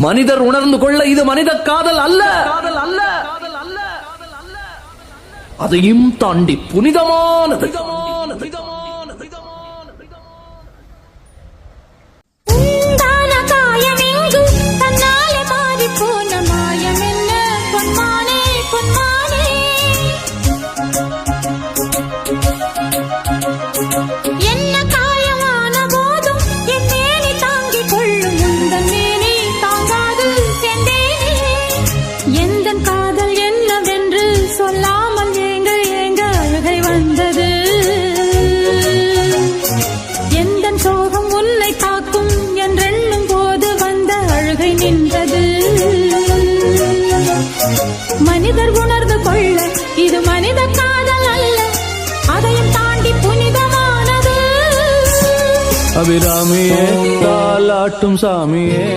மனிதர் உணர்ந்து கொள்ள இது மனித காதல் அல்ல, அதையும் தாண்டி புனிதமானது. மனிதர் உணர்ந்து கொள்ள இது மனித காதல் அல்ல, அதையும் தாண்டி புனிதமானது. அபிராமியே தாலாட்டும் சாமியே.